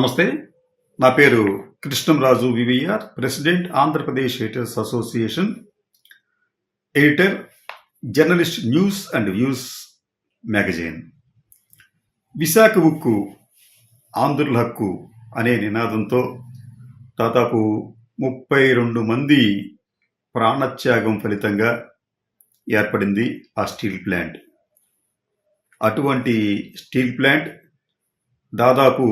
నమస్తే. నా పేరు Krishnamraju VVR, president Andhra Pradesh editors association, editor, journalist, news and views magazine. Visakha ఉక్కు ఆంధ్రుల హక్కు అనే నినాదంతో దాదాపు 32 మంది ప్రాణత్యాగం ఫలితంగా ఏర్పడింది ఆ స్టీల్ ప్లాంట్. అటువంటి స్టీల్ ప్లాంట్ దాదాపు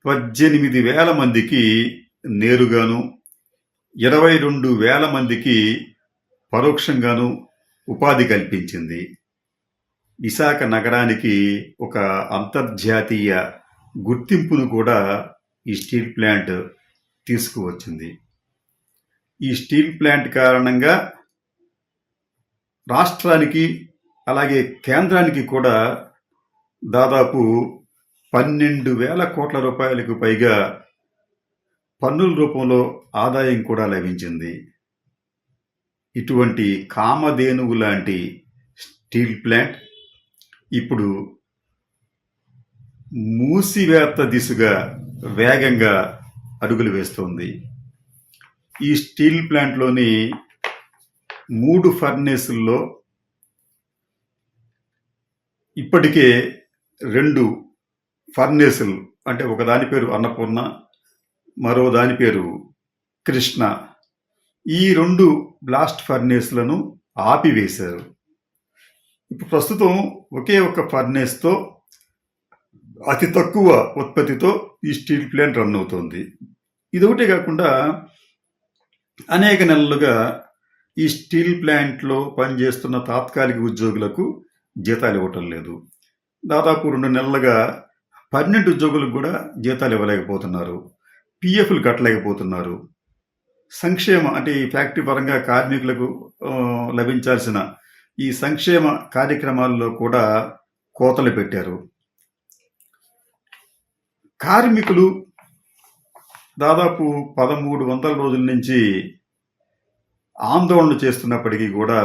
18,000 మందికి నేరుగాను, 22,000 మందికి పరోక్షంగాను ఉపాధి కల్పించింది. విశాఖ నగరానికి ఒక అంతర్జాతీయ గుర్తింపును కూడా ఈ స్టీల్ ప్లాంట్ తీసుకువచ్చింది. ఈ స్టీల్ ప్లాంట్ కారణంగా రాష్ట్రానికి అలాగే కేంద్రానికి కూడా దాదాపు 12,000 కోట్ల రూపాయలకు పైగా పన్నుల రూపంలో ఆదాయం కూడా లభించింది. ఇటువంటి కామధేనువు లాంటి స్టీల్ ప్లాంట్ ఇప్పుడు మూసివేత దిశగా వేగంగా అడుగులు వేస్తోంది. ఈ స్టీల్ ప్లాంట్లోని 3 ఫర్నేసుల్లో ఇప్పటికే 2 ఫర్నేసులు, అంటే ఒక దాని పేరు అన్నపూర్ణ, మరో దాని పేరు కృష్ణ, ఈ 2 బ్లాస్ట్ ఫర్నేసులను ఆపివేశారు. ఇప్పుడు ప్రస్తుతం ఒకే ఒక ఫర్నేస్తో అతి తక్కువ ఉత్పత్తితో ఈ స్టీల్ ప్లాంట్ రన్ అవుతోంది. ఇదొకటే కాకుండా అనేక నెలలుగా ఈ స్టీల్ ప్లాంట్లో పనిచేస్తున్న తాత్కాలిక ఉద్యోగులకు జీతాలు ఇవ్వటం లేదు. దాదాపు 2 నెలలుగా పర్మనెంట్ ఉద్యోగులకు కూడా జీతాలు ఇవ్వలేకపోతున్నారు, పిఎఫ్లు కట్టలేకపోతున్నారు. సంక్షేమ, అంటే ఈ ఫ్యాక్టరీ పరంగా కార్మికులకు లభించాల్సిన ఈ సంక్షేమ కార్యక్రమాల్లో కూడా కోతలు పెట్టారు. కార్మికులు దాదాపు 1300 రోజుల నుంచి ఆందోళన చేస్తున్నప్పటికీ కూడా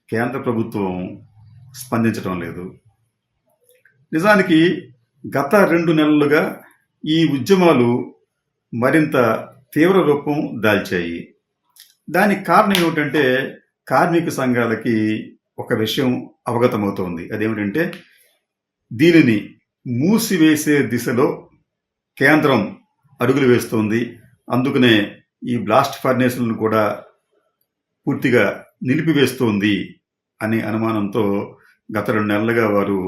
కేంద్ర ప్రభుత్వం స్పందించడం లేదు. నిజానికి గత 2 నెలలుగా ఈ ఉద్యమాలు మరింత తీవ్ర రూపం దాల్చాయి. దానికి కారణం ఏమిటంటే కార్మిక సంఘాలకి ఒక విషయం అవగతమవుతోంది. అదేమిటంటే దీనిని మూసివేసే దిశలో కేంద్రం అడుగులు వేస్తోంది. అందుకనే ఈ బ్లాస్ట్ ఫర్నేసులను కూడా పూర్తిగా నిలిపివేస్తోంది అనే అనుమానంతో గత 2 నెలలుగా వారు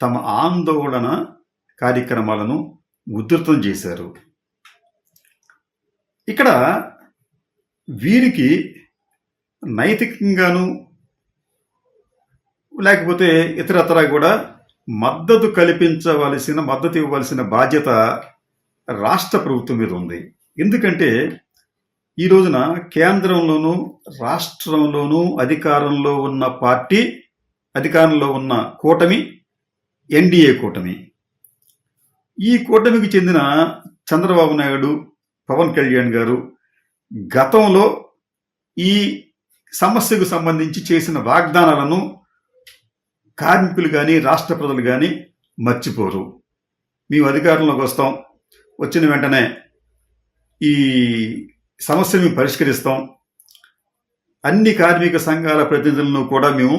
తమ ఆందోళన కార్యక్రమాలను ఉధృతం చేశారు. ఇక్కడ వీరికి నైతికంగాను లేకపోతే ఇతరత్రా కూడా మద్దతు ఇవ్వవలసిన బాధ్యత రాష్ట్ర ప్రభుత్వం మీద ఉంది. ఎందుకంటే ఈ రోజున కేంద్రంలోనూ రాష్ట్రంలోనూ అధికారంలో ఉన్న పార్టీ, అధికారంలో ఉన్న కూటమి ఎన్డీఏ కూటమి. ఈ కూటమికి చెందిన చంద్రబాబు నాయుడు, పవన్ కళ్యాణ్ గారు గతంలో ఈ సమస్యకు సంబంధించి చేసిన వాగ్దానాలను కార్మికులు కానీ రాష్ట్ర ప్రజలు కానీ మర్చిపోరు. మేము అధికారంలోకి వస్తాం, వచ్చిన వెంటనే ఈ సమస్యను మేము పరిష్కరిస్తాం, అన్ని కార్మిక సంఘాల ప్రతినిధులను కూడా మేము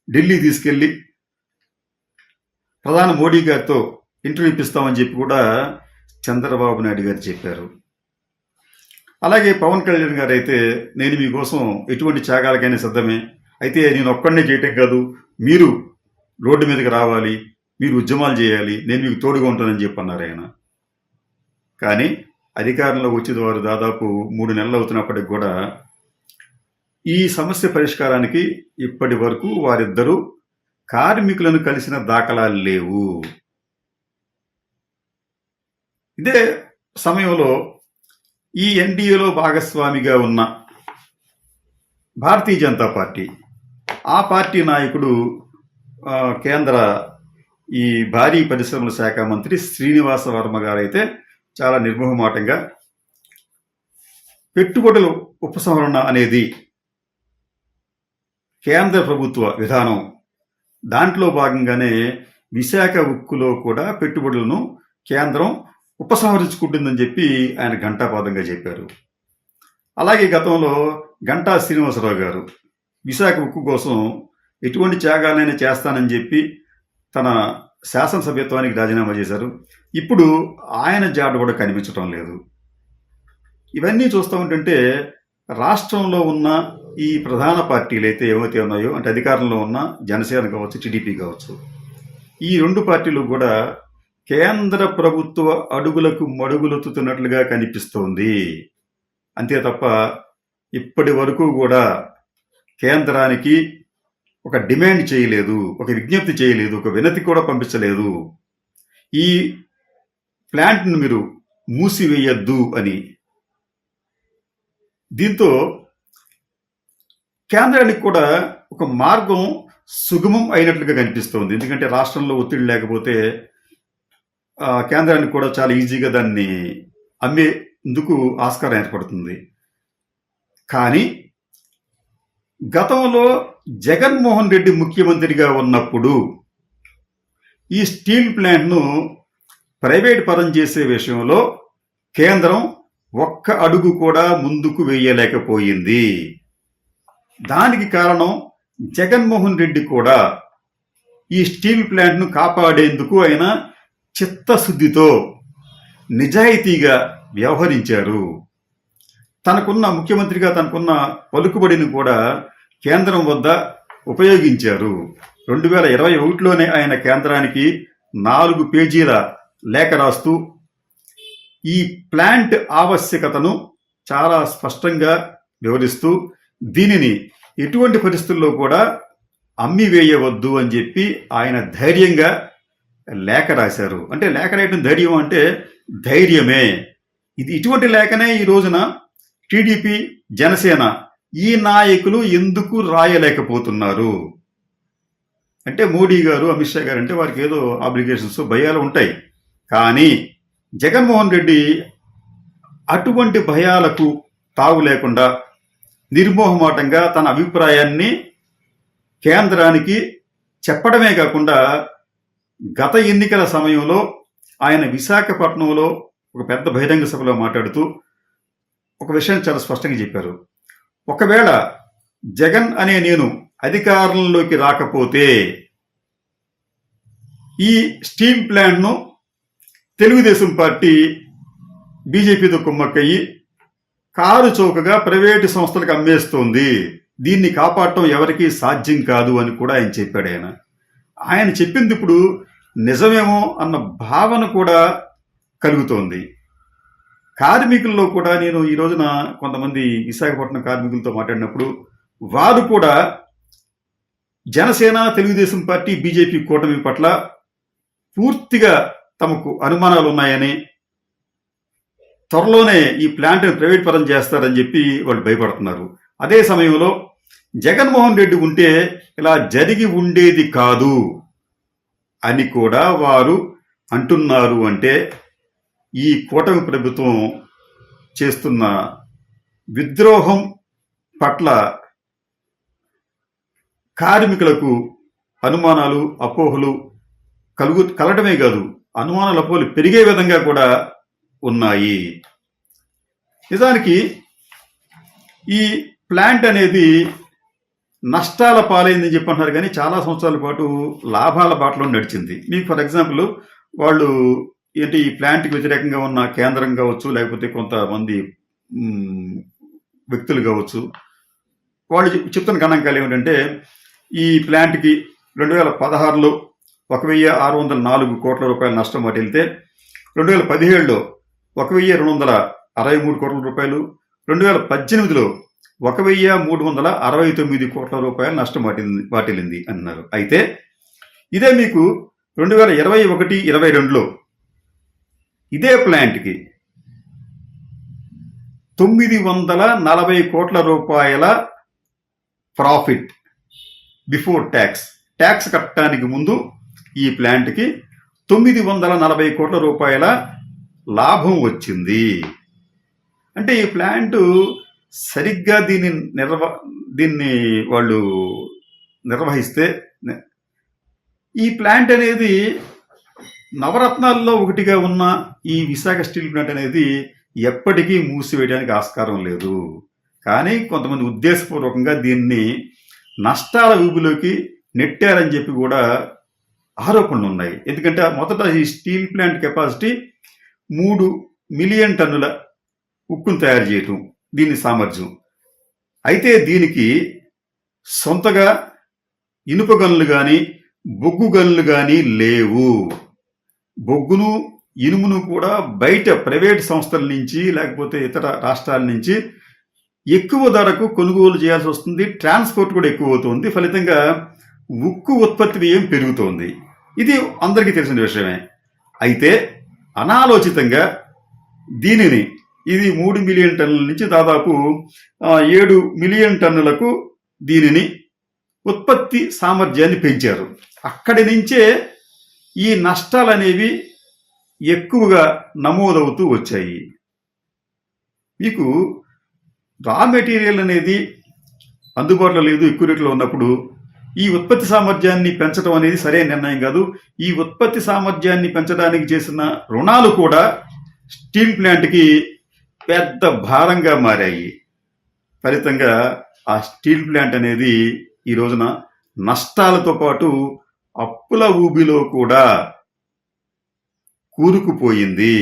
ఢిల్లీ తీసుకెళ్ళి ప్రధాని మోడీ గారితో ఇంటర్వ్యూ ఇప్పిస్తామని చెప్పి కూడా చంద్రబాబు నాయుడు గారు చెప్పారు. అలాగే పవన్ కళ్యాణ్ గారు అయితే నేను మీకోసం ఎటువంటి త్యాగాలకైనా సిద్ధమే, అయితే నేను ఒక్కడనే చేయటం కాదు, మీరు రోడ్డు మీదకి రావాలి, మీరు ఉద్యమాలు చేయాలి, నేను మీకు తోడుగా ఉంటానని చెప్పి అన్నారు ఆయన. కానీ అధికారంలో వచ్చేది వారు దాదాపు 3 నెలలు అవుతున్నప్పటికి కూడా ఈ సమస్య పరిష్కారానికి ఇప్పటి వరకు వారిద్దరూ కార్మికులను కలిసిన దాఖలాలు లేవు. ఇదే సమయంలో ఈ ఎన్డీఏలో భాగస్వామిగా ఉన్న భారతీయ జనతా పార్టీ, ఆ పార్టీ నాయకుడు కేంద్ర ఈ భారీ పరిశ్రమల శాఖ మంత్రి శ్రీనివాస వర్మ గారైతే చాలా నిర్మోహమాటంగా పెట్టుబడుల ఉపసంహరణ అనేది కేంద్ర ప్రభుత్వ విధానం, దాంట్లో భాగంగానే విశాఖ ఉక్కులో కూడా పెట్టుబడులను కేంద్రం ఉపసంహరించుకుంటుందని చెప్పి ఆయన ఘంటాపథంగా చెప్పారు. అలాగే గతంలో గంటా శ్రీనివాసరావు గారు విశాఖ ఉక్కు కోసం ఎటువంటి త్యాగాలైనా చేస్తానని చెప్పి తన శాసనసభ్యత్వానికి రాజీనామా చేశారు. ఇప్పుడు ఆయన జాడ కూడా కనిపించడం లేదు. ఇవన్నీ చూస్తూ ఉంటుంటే రాష్ట్రంలో ఉన్న ఈ ప్రధాన పార్టీలు అయితే ఏవైతే ఉన్నాయో, అంటే అధికారంలో ఉన్న జనసేన కావచ్చు, టీడీపీ కావచ్చు, ఈ రెండు పార్టీలు కూడా కేంద్ర ప్రభుత్వ అడుగులకు మడుగులొత్తుతున్నట్లుగా కనిపిస్తోంది. అంతే తప్ప ఇప్పటి వరకు కూడా కేంద్రానికి ఒక డిమాండ్ చేయలేదు, ఒక విజ్ఞప్తి చేయలేదు, ఒక వినతి కూడా పంపించలేదు. ఈ ప్లాంట్ను మీరు మూసివేయద్దు అని. దీంతో కేంద్రానికి కూడా ఒక మార్గం సుగమం అయినట్లుగా కనిపిస్తోంది. ఎందుకంటే రాష్ట్రంలో ఒత్తిడి లేకపోతే కేంద్రానికి కూడా చాలా ఈజీగా దాన్ని అమ్మేందుకు ఆస్కారం ఏర్పడుతుంది. కానీ గతంలో జగన్మోహన్ రెడ్డి ముఖ్యమంత్రిగా ఉన్నప్పుడు ఈ స్టీల్ ప్లాంట్ను ప్రైవేట్ పరం చేసే విషయంలో కేంద్రం ఒక్క అడుగు కూడా ముందుకు వేయలేకపోయింది. దానికి కారణం జగన్మోహన్ రెడ్డి కూడా ఈ స్టీల్ ప్లాంట్ను కాపాడేందుకు ఆయన చిత్తశుద్ధితో నిజాయితీగా వ్యవహరించారు. ముఖ్యమంత్రిగా తనకున్న పలుకుబడిని కూడా కేంద్రం వద్ద ఉపయోగించారు. 2021లోనే ఆయన కేంద్రానికి 4 పేజీల లేఖ రాస్తూ ఈ ప్లాంట్ ఆవశ్యకతను చాలా స్పష్టంగా వివరిస్తూ దీనిని ఎటువంటి పరిస్థితుల్లో కూడా అమ్మివేయవద్దు అని చెప్పి ఆయన ధైర్యంగా లేఖ రాశారు. అంటే లేఖ రాయడం ధైర్యం అంటే ధైర్యమే. ఇటువంటి లేఖనే ఈ రోజున టీడీపీ, జనసేన ఈ నాయకులు ఎందుకు రాయలేకపోతున్నారు అంటే మోడీ గారు, అమిత్ షా గారు అంటే వారికి ఏదో ఆబ్లిగేషన్స్, భయాలు ఉంటాయి. కానీ జగన్మోహన్ రెడ్డి అటువంటి భయాలకు తావు లేకుండా నిర్మోహమాటంగా తన అభిప్రాయాన్ని కేంద్రానికి చెప్పడమే కాకుండా గత ఎన్నికల సమయంలో ఆయన విశాఖపట్నంలో ఒక పెద్ద బహిరంగ సభలో మాట్లాడుతూ ఒక విషయం చాలా స్పష్టంగా చెప్పారు. ఒకవేళ జగన్ అనే నేను అధికారంలోకి రాకపోతే ఈ స్టీల్ ప్లాంట్ను తెలుగుదేశం పార్టీ బీజేపీతో కుమ్మక్కయ్యి కారు చౌకగా ప్రైవేటు సంస్థలకు అమ్మేస్తోంది, దీన్ని కాపాడటం ఎవరికీ సాధ్యం కాదు అని కూడా ఆయన చెప్పాడు. ఆయన చెప్పింది ఇప్పుడు నిజమేమో అన్న భావన కూడా కలుగుతోంది. కార్మికుల్లో కూడా నేను ఈ రోజున కొంతమంది విశాఖపట్నం కార్మికులతో మాట్లాడినప్పుడు వారు కూడా జనసేన, తెలుగుదేశం పార్టీ, బీజేపీ కూటమి పట్ల పూర్తిగా తమకు అనుమానాలు ఉన్నాయని, త్వరలోనే ఈ ప్లాంట్ని ప్రైవేట్ పరం చేస్తారని చెప్పి వాళ్ళు భయపడుతున్నారు. అదే సమయంలో జగన్మోహన్ రెడ్డి ఉంటే ఇలా జరిగి ఉండేది కాదు అని కూడా వారు అంటున్నారు. అంటే ఈ కూటమి ప్రభుత్వం చేస్తున్న విద్రోహం పట్ల కార్మికులకు అనుమానాలు, అపోహలు కలగడమే కాదు, అనుమానాలు, అపోహలు పెరిగే విధంగా కూడా ఉన్నాయి. నిజానికి ఈ ప్లాంట్ అనేది నష్టాల పాలైందని చెప్పి అంటున్నారు, కానీ చాలా సంవత్సరాల పాటు లాభాల బాటలో నడిచింది. మీకు ఫర్ ఎగ్జాంపుల్ వాళ్ళు ఈ ప్లాంట్కి వ్యతిరేకంగా ఉన్న కేంద్రం కావచ్చు, లేకపోతే కొంతమంది వ్యక్తులు కావచ్చు, వాళ్ళు చెప్తున్న గణాంకాలు ఏమిటంటే ఈ ప్లాంట్కి 2016లో 1,604 కోట్ల రూపాయల నష్టం వాటిల్తే 2017లో 1,263 కోట్ల రూపాయలు, 2018లో 1,369 కోట్ల రూపాయల నష్టం వాటిల్లింది అన్నారు. అయితే ఇదే మీకు 2021-22లో ఇదే ప్లాంట్కి 940 కోట్ల రూపాయల ప్రాఫిట్ బిఫోర్ ట్యాక్స్ కట్టడానికి ముందు ఈ ప్లాంట్కి 940 కోట్ల రూపాయల లాభం వచ్చింది. అంటే ఈ ప్లాంట్ సరిగ్గా దీన్ని వాళ్ళు నిర్వహిస్తే ఈ ప్లాంట్ అనేది నవరత్నాల్లో ఒకటిగా ఉన్న ఈ విశాఖ స్టీల్ ప్లాంట్ అనేది ఎప్పటికీ మూసివేయడానికి ఆస్కారం లేదు. కానీ కొంతమంది ఉద్దేశపూర్వకంగా దీన్ని నష్టాల ఊబిలోకి నెట్టారని చెప్పి కూడా ఆరోపణలు ఉన్నాయి. ఎందుకంటే మొదట ఈ స్టీల్ ప్లాంట్ కెపాసిటీ 3 మిలియన్ టన్నుల ఉక్కును తయారు చేయటం దీని సామర్థ్యం. అయితే దీనికి సొంతగా ఇనుప గనులు కానీ బొగ్గు గనులు కానీ లేవు. బొగ్గును ఇనుమును కూడా బయట ప్రైవేట్ సంస్థల నుంచి లేకపోతే ఇతర రాష్ట్రాల నుంచి ఎక్కువ ధరకు కొనుగోలు చేయాల్సి వస్తుంది. ట్రాన్స్పోర్ట్ కూడా ఎక్కువ అవుతుంది. ఫలితంగా ఉక్కు ఉత్పత్తి వ్యయం పెరుగుతోంది. ఇది అందరికీ తెలిసిన విషయమే. అయితే అనాలోచితంగా దీనిని ఇది 3 మిలియన్ టన్నుల నుంచి దాదాపు 7 మిలియన్ టన్నులకు దీనిని ఉత్పత్తి సామర్థ్యాన్ని పెంచారు. అక్కడి నుంచే ఈ నష్టాలు అనేవి ఎక్కువగా నమోదవుతూ వచ్చాయి. మీకు రా మెటీరియల్ అనేది అందుబాటులో లేదు, ఎక్కువ రేట్లో ఉన్నప్పుడు ఈ ఉత్పత్తి సామర్థ్యాన్ని పెంచడం అనేది సరైన నిర్ణయం కాదు. ఈ ఉత్పత్తి సామర్థ్యాన్ని పెంచడానికి చేసిన రుణాలు కూడా స్టీల్ ప్లాంట్కి పెద్ద భారంగా మారాయి. ఫలితంగా ఆ స్టీల్ ప్లాంట్ అనేది ఈ రోజున నష్టాలతో పాటు అప్పుల ఊబిలో కూడా కూరుకుపోయింది.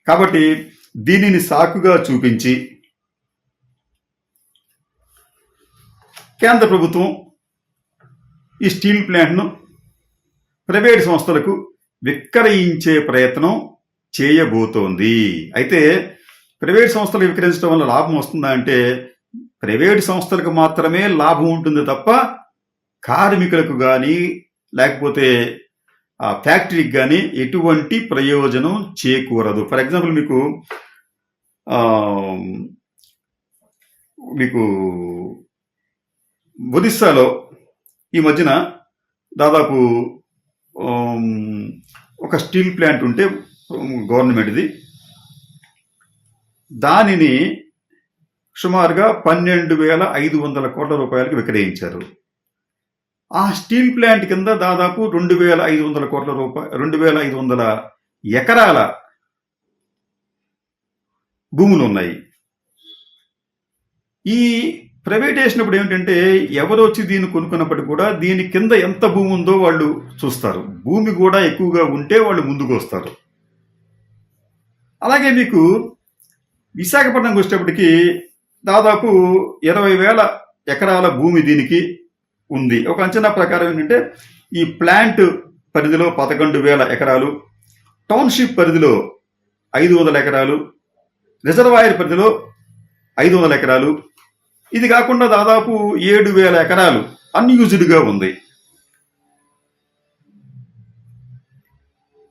కాబట్టి దీనిని సాకుగా చూపించి కేంద్ర ప్రభుత్వం ఈ స్టీల్ ప్లాంట్ను ప్రైవేట్ సంస్థలకు విక్రయించే ప్రయత్నం చేయబోతోంది. అయితే ప్రైవేట్ సంస్థలు విక్రయించడం వల్ల లాభం వస్తుందా అంటే ప్రైవేట్ సంస్థలకు మాత్రమే లాభం ఉంటుంది తప్ప కార్మికులకు కానీ లేకపోతే ఆ ఫ్యాక్టరీకి కానీ ఎటువంటి ప్రయోజనం చేకూరదు. ఫర్ ఎగ్జాంపుల్ మీకు ఒడిస్సాలో ఈ మధ్యన దాదాపు ఒక స్టీల్ ప్లాంట్ ఉంటే గవర్నమెంట్ది, దానిని సుమారుగా 12,500 కోట్ల రూపాయలకు విక్రయించారు. ఆ స్టీల్ ప్లాంట్ కింద దాదాపు 2,500 కోట్ల రూపాయలు 2,500 ఎకరాల భూములు ఉన్నాయి. ఈ ప్రైవేటేషన్ ఇప్పుడు ఏమిటంటే ఎవరు వచ్చి దీన్ని కొనుక్కున్నప్పటికీ కూడా దీని కింద ఎంత భూమి ఉందో వాళ్ళు చూస్తారు. భూమి కూడా ఎక్కువగా ఉంటే వాళ్ళు ముందుకు వస్తారు. అలాగే మీకు విశాఖపట్నంకి వచ్చేటప్పటికి దాదాపు 20,000 ఎకరాల భూమి దీనికి ఉంది. ఒక అంచనా ప్రకారం ఏంటంటే ఈ ప్లాంట్ పరిధిలో 11,000 ఎకరాలు, టౌన్షిప్ పరిధిలో 500 ఎకరాలు, రిజర్వాయర్ పరిధిలో 500 ఎకరాలు, ఇది కాకుండా దాదాపు 7,000 ఎకరాలు అన్యూజ్డ్గా ఉంది.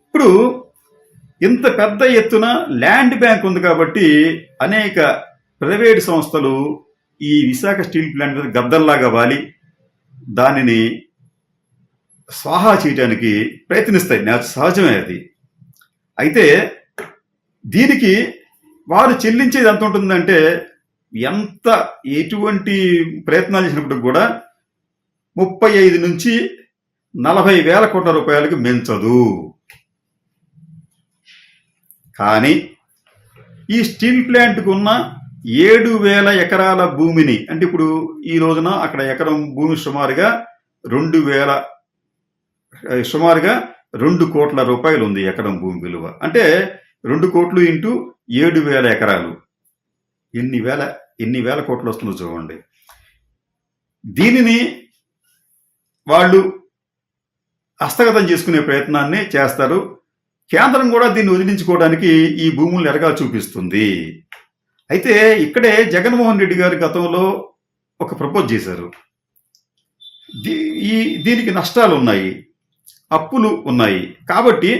ఇప్పుడు ఇంత పెద్ద ఎత్తున ల్యాండ్ బ్యాంక్ ఉంది కాబట్టి అనేక ప్రైవేట్ సంస్థలు ఈ విశాఖ స్టీల్ ప్లాంట్ మీద గద్దల్లాగా వాలి దానిని స్వాహా చేయడానికి ప్రయత్నిస్తాయి. సహజమే అది. అయితే దీనికి వారు చెల్లించేది ఎంత ఉంటుందంటే ఎటువంటి ప్రయత్నాలు చేసినప్పుడు కూడా 35 నుంచి 40,000 కోట్ల రూపాయలకు మించదు. కానీ ఈ స్టీల్ ప్లాంట్కు ఉన్న 7,000 ఎకరాల భూమిని, అంటే ఇప్పుడు ఈ రోజున అక్కడ ఎకరం భూమి సుమారుగా 2 కోట్ల రూపాయలు ఉంది ఎకరం భూమి విలువ. అంటే 2 కోట్లు ఇంటూ 7,000 ఎకరాలు ఎన్ని వేల కోట్లు వస్తుందో చూడండి. దీనిని వాళ్ళు హస్తగతం చేసుకునే ప్రయత్నాన్ని చేస్తారు. కేంద్రం కూడా దీన్ని వదిలించుకోవడానికి ఈ భూములను ఎరగా చూపిస్తుంది. అయితే ఇక్కడే జగన్మోహన్ రెడ్డి గారు గతంలో ఒక ప్రపోజ్ చేశారు. దీనికి నష్టాలు ఉన్నాయి, అప్పులు ఉన్నాయి. కాబట్టి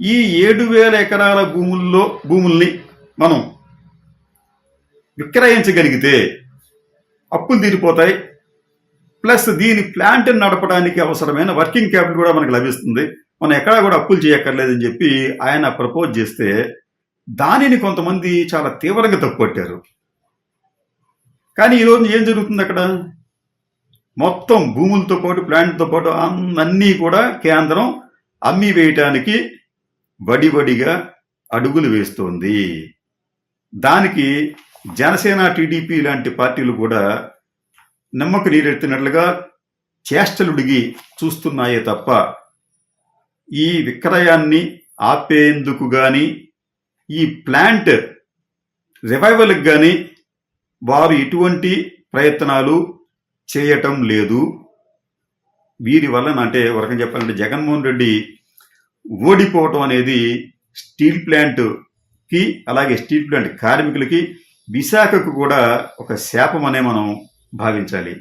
ఈ 7,000 ఎకరాల భూముల్ని మనం విక్రయించగలిగితే అప్పులు తీరిపోతాయి, ప్లస్ దీని ప్లాంట్ నడపడానికి అవసరమైన వర్కింగ్ క్యాపిటల్ కూడా మనకు లభిస్తుంది, మనం ఎక్కడా కూడా అప్పులు చేయక్కర్లేదని చెప్పి ఆయన ప్రపోజ్ చేస్తే దానిని కొంతమంది చాలా తీవ్రంగా తప్పుపట్టారు. కానీ ఈరోజు ఏం జరుగుతుంది అక్కడ? మొత్తం భూములతో పాటు ప్లాంట్తో పాటు అన్నీ కూడా కేంద్రం అమ్మి వేయటానికి వడివడిగా అడుగులు వేస్తోంది. దానికి జనసేన, టీడీపీ లాంటి పార్టీలు కూడా నిమ్మకు నీరెత్తినట్లుగా చేష్టలుడిగి చూస్తున్నాయే తప్ప ఈ విక్రయాన్ని ఆపేందుకు గాని, ఈ ప్లాంట్ రివైవల్కి గాని వారు ఎటువంటి ప్రయత్నాలు చేయటం లేదు. వీరి వలన అంటే ఒక రకంగా చెప్పాలంటే జగన్మోహన్ రెడ్డి ఓడిపోవటం అనేది స్టీల్ ప్లాంట్కి, అలాగే స్టీల్ ప్లాంట్ కార్మికులకి, విశాఖకు కూడా ఒక శాపం అనే మనం భావించాలి.